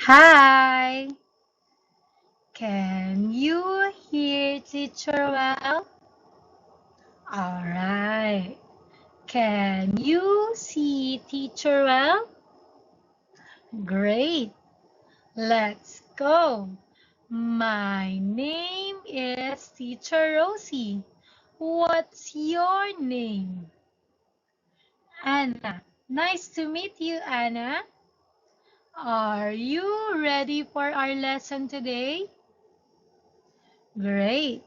Hi, can you hear teacher well? Alright. Can you see teacher well? Great. Let's go. My name is Teacher Rosie. What's your name? Anna. Nice to meet you, Anna. Are you ready for our lesson today? Great.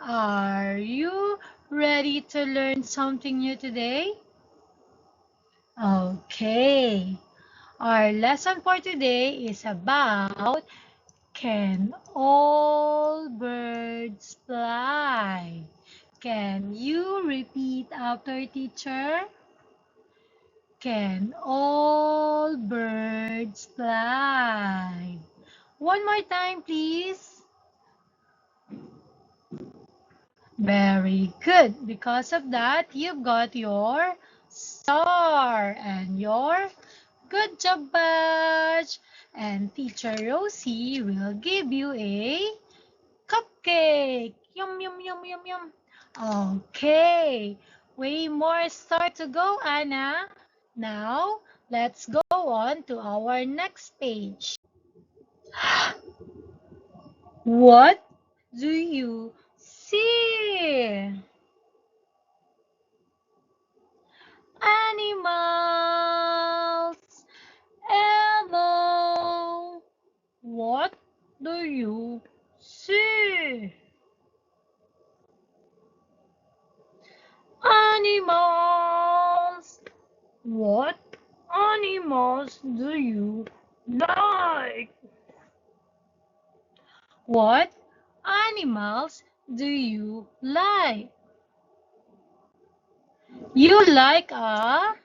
Are you ready to learn something new today? Okay. Our lesson for today is about can all birds fly? Can you repeat after teacher? Can all birds fly? One more time, please. Very good. Because of that, you've got your star and your good job badge. And Teacher Rosie will give you a cupcake. Yum, yum, yum, yum, yum. Okay. Way more star to go, Anna. Now, let's go on to our next page. What do you see? Animals. Elmo. What do you see? Animals. What animals do you like? What animals do you like? You like a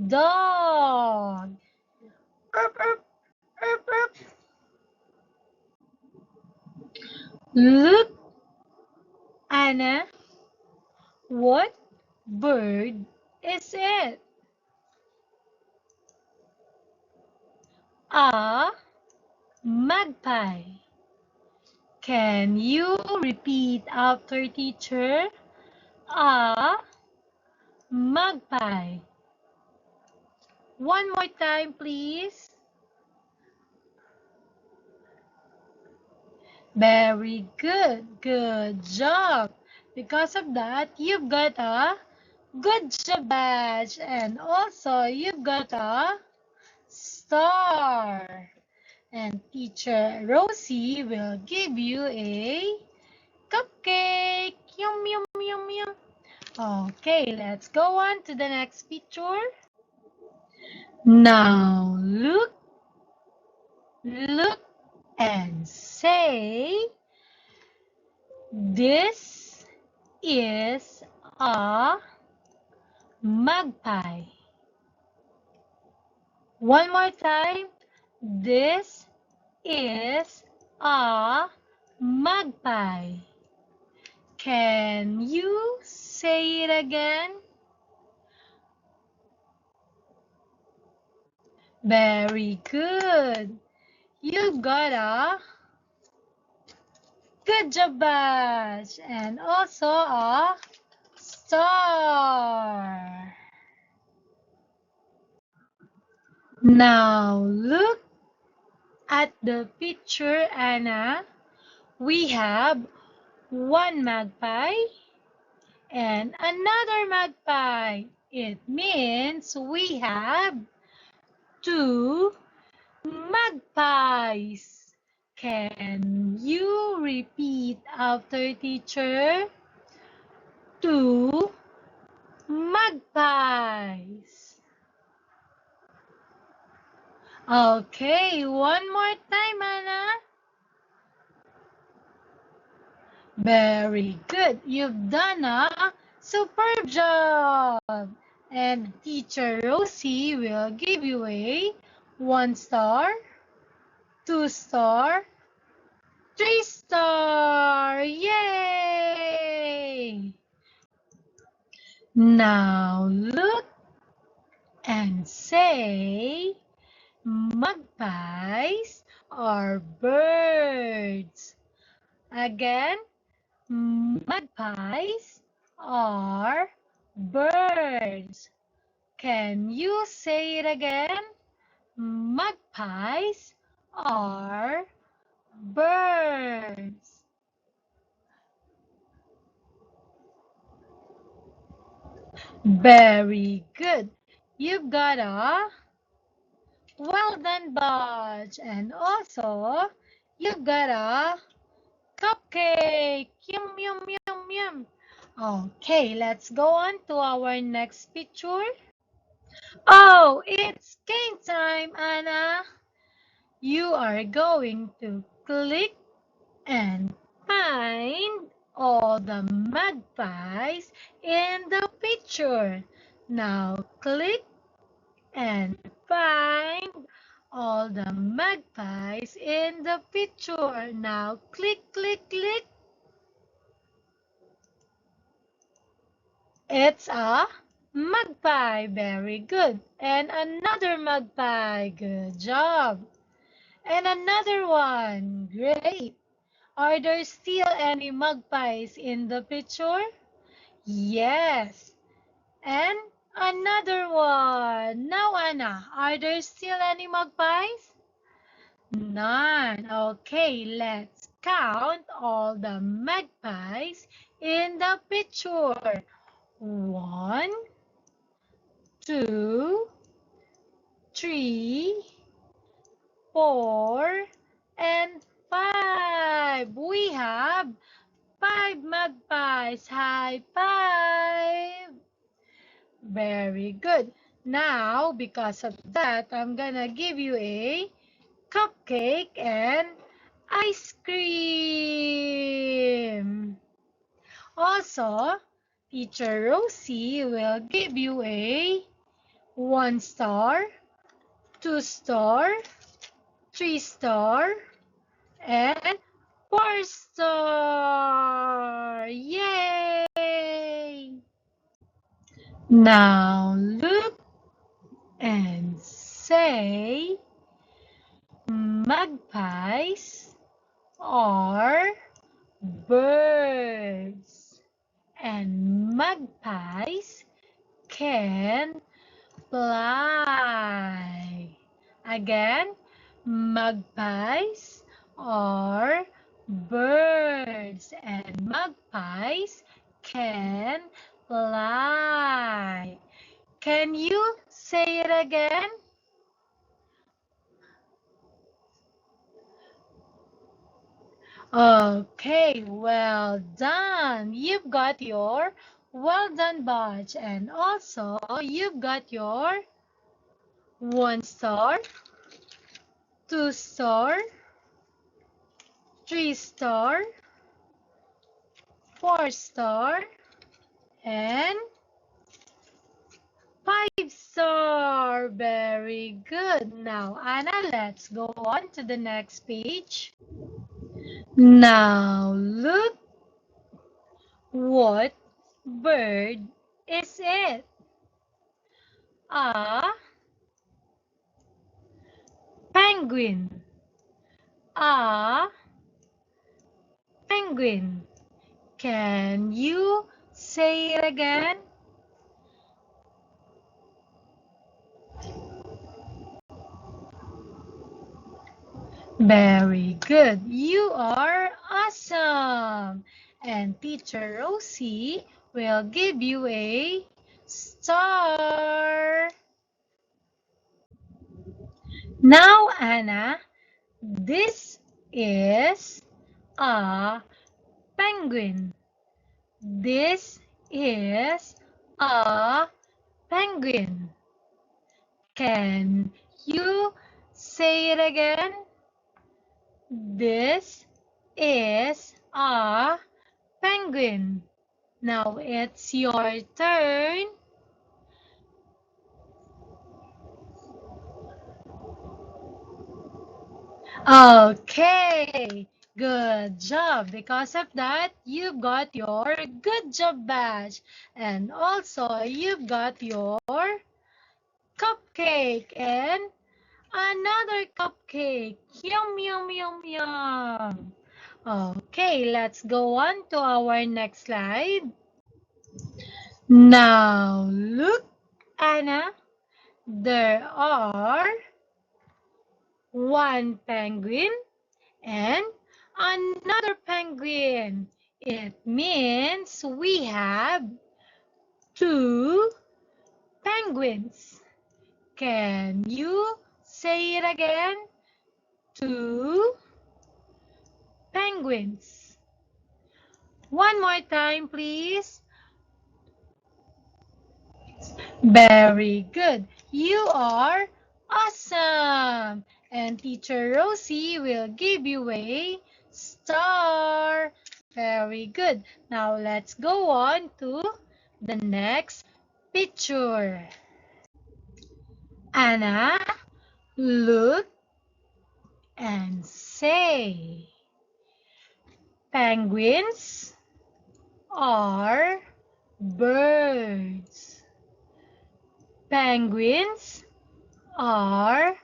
dog. Erp, erp, erp, erp. Look, Anna, what bird is it? A magpie. Can you repeat after teacher? A magpie. One more time, please. Very good. Good job. Because of that, you've got a good job badge. And also, you've got a star. And Teacher Rosie will give you a cupcake. Yum, yum, yum, yum. Okay, let's go on to the next picture. Now look and say, this is a magpie. One more time. This is a magpie. Can you say it again? Very good. You got a good job badge and also a star. Now look at the picture, Anna. We have one magpie and another magpie. It means we have two magpies. Can you repeat after teacher? Two magpies. Okay, one more time, Anna. Very good. You've done a superb job. And Teacher Rosie will give you a 1 star, 2 star, 3 star. Yay! Now look and say, magpies are birds. Again, magpies are birds. Can you say it again? Magpies are birds. Very good. You've got a well done badge. And also, you've got a cupcake. Yum, yum, yum, yum. Okay, let's go on to our next picture. Oh, it's game time, Anna. You are going to click and find all the magpies in the picture. Now click and find all the magpies in the picture. Now click, click, click. It's a magpie. Very good. And another magpie. Good job. And another one. Great. Are there still any magpies in the picture? Yes. And another one. Now, Anna, are there still any magpies? None. Okay, let's count all the magpies in the picture. 1, 2, 3, 4, and 5. We have 5 magpies. High five. Very good. Now, because of that, I'm gonna give you a cupcake and ice cream. Also, Teacher Rosie will give you a 1 star, 2 star, 3 star, and 4 star. Yay! Now look and say, magpies are birds, and magpies can fly. Again, magpies are birds, and magpies can fly. Can you say it again? Okay, well done. You've got your well done badge, and also you've got your 1 star, 2 star, 3 star, 4 star, and 5 star. Very good. Now, Anna, let's go on to the next page. Now, look, what bird is it? A penguin. A penguin. Can you say it again? Very good. You are awesome. And Teacher Rosie will give you a star. Now, Anna, this is a penguin. This is a penguin. Can you say it again? This is a penguin. Now it's your turn. Okay, good job. Because of that, you've got your good job badge. And also, you've got your cupcake and Another cupcake. Yum, yum, yum, yum. Okay, let's go on to our next slide. Now, look, Anna. There are one penguin and another penguin. It means we have two penguins. Can you say it again? Two penguins. One more time, please. Very good. You are awesome. And Teacher Rosie will give you a star. Very good. Now let's go on to the next picture. Anna, look and say. Penguins are birds. Penguins are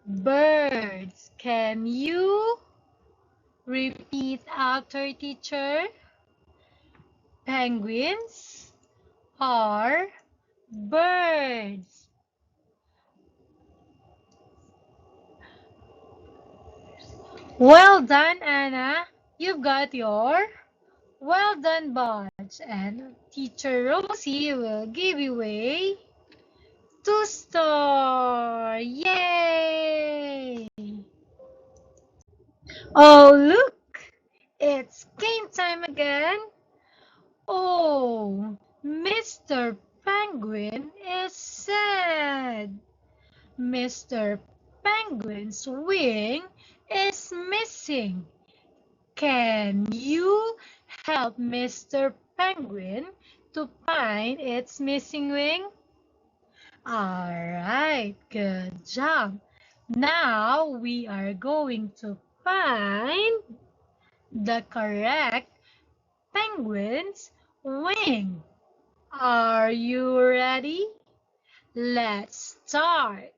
birds. Can you repeat after teacher? Penguins are birds. Well done, Anna. You've got your well done badge. And teacher Rosie will give you a 2-star. Yay! Oh, look! It's game time again. Oh, Mr. Penguin is sad. Mr. Penguin's wing is missing. Can you help Mr. Penguin to find its missing wing? Alright, good job. Now we are going to find the correct penguin's wing. Are you ready? Let's start.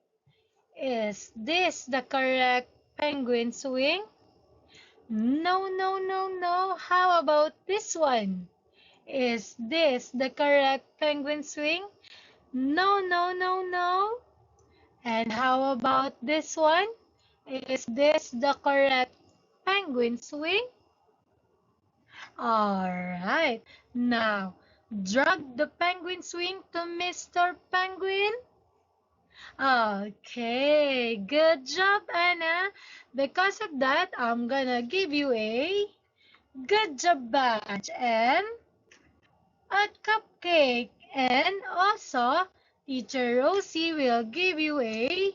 Is this the correct penguin's wing? No, no, no, no. How about this one? Is this the correct penguin's wing? No, no, no, no. And how about this one? Is this the correct penguin's wing? Alright. Now, drag the penguin's wing to Mr. Penguin. Okay, good job, Anna. Because of that, I'm gonna give you a good job badge and a cupcake. And also, Teacher Rosie will give you a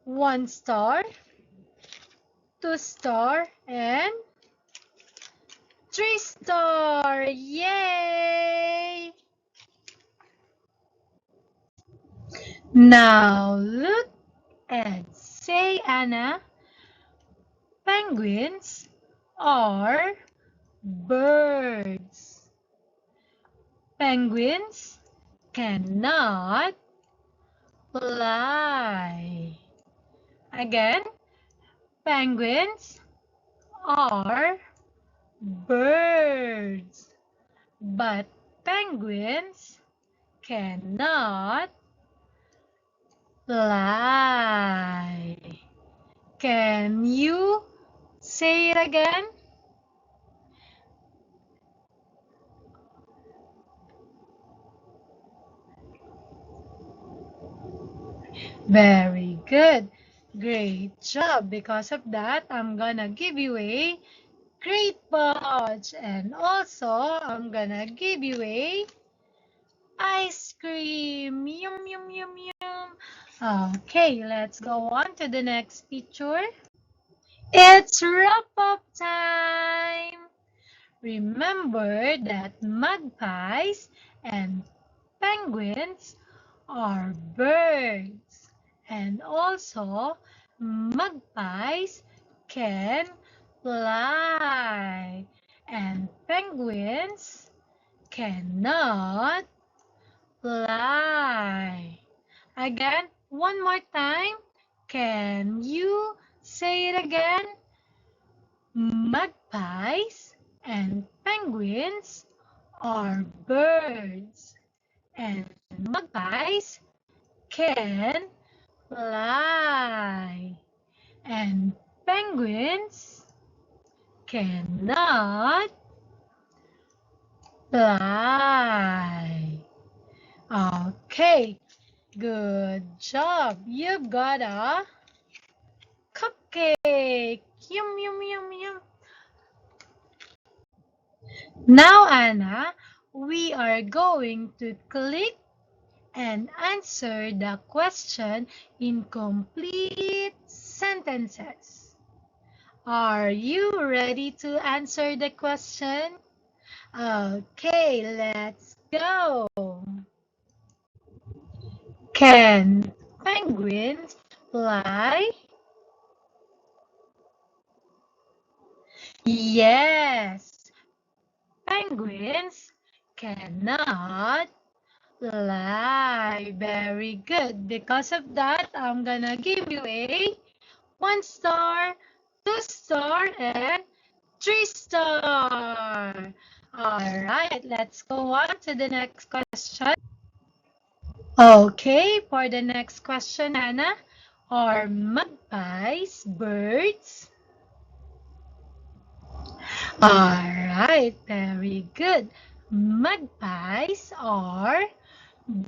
1-star, 2-star, and 3-star. Yay! Now look and say, Anna, penguins are birds. Penguins cannot fly. Again, penguins are birds, but penguins cannot fly. Can you say it again? Very good. Great job. Because of that, I'm gonna give you a great badge. And also, I'm gonna give you a ice cream. Yum, yum, yum, yum. Okay, let's go on to the next picture. It's wrap-up time. Remember that magpies and penguins are birds. And also, magpies can fly. And penguins cannot fly. Again, one more time. Can you say it again? Magpies and penguins are birds, and magpies can fly, and penguins cannot fly. Okay, good job. You've got a cupcake. Yum, yum, yum, yum. Now, Anna, we are going to click and answer the question in complete sentences. Are you ready to answer the question? Okay, let's go. Can penguins fly? Yes, penguins cannot fly. Very good. Because of that, I'm gonna give you a 1 star, 2 star, and 3 star. All right, let's go on to the next question. Okay, for the next question, Anna, are magpies birds? All right, very good. Magpies are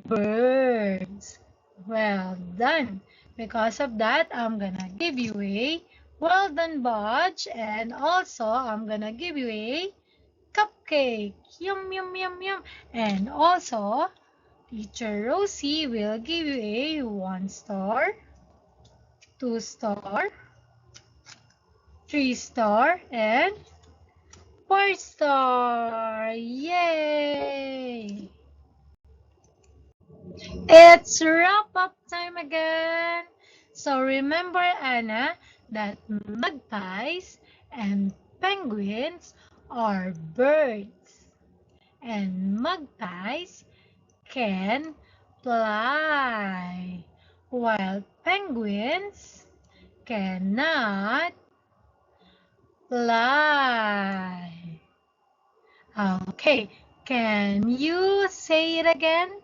birds. Well done. Because of that, I'm gonna give you a well done badge, and also I'm gonna give you a cupcake. Yum, yum, yum, yum. And also, Teacher Rosie will give you a 1 star, 2 star, 3 star, and 4 star. Yay! It's wrap up time again. So remember, Anna, that magpies and penguins are birds, and magpies can fly, while penguins cannot fly. Okay, can you say it again?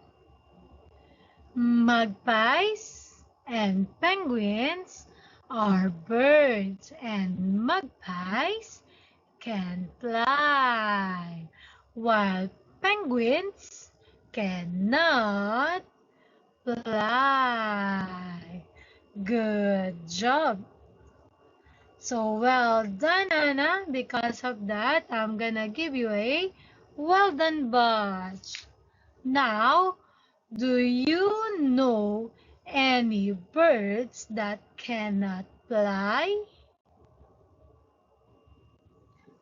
Magpies and penguins are birds, and magpies can fly, while penguins cannot fly. Good job. So well done, Anna. Because of that, I'm gonna give you a well done badge. Now, do you know any birds that cannot fly?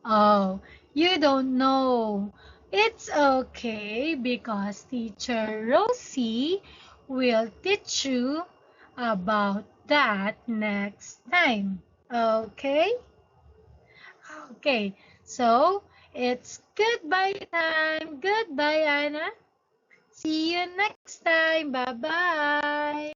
Oh, you don't know. It's okay because Teacher Rosie will teach you about that next time. Okay? Okay, so it's goodbye time. Goodbye, Anna. See you next time. Bye-bye.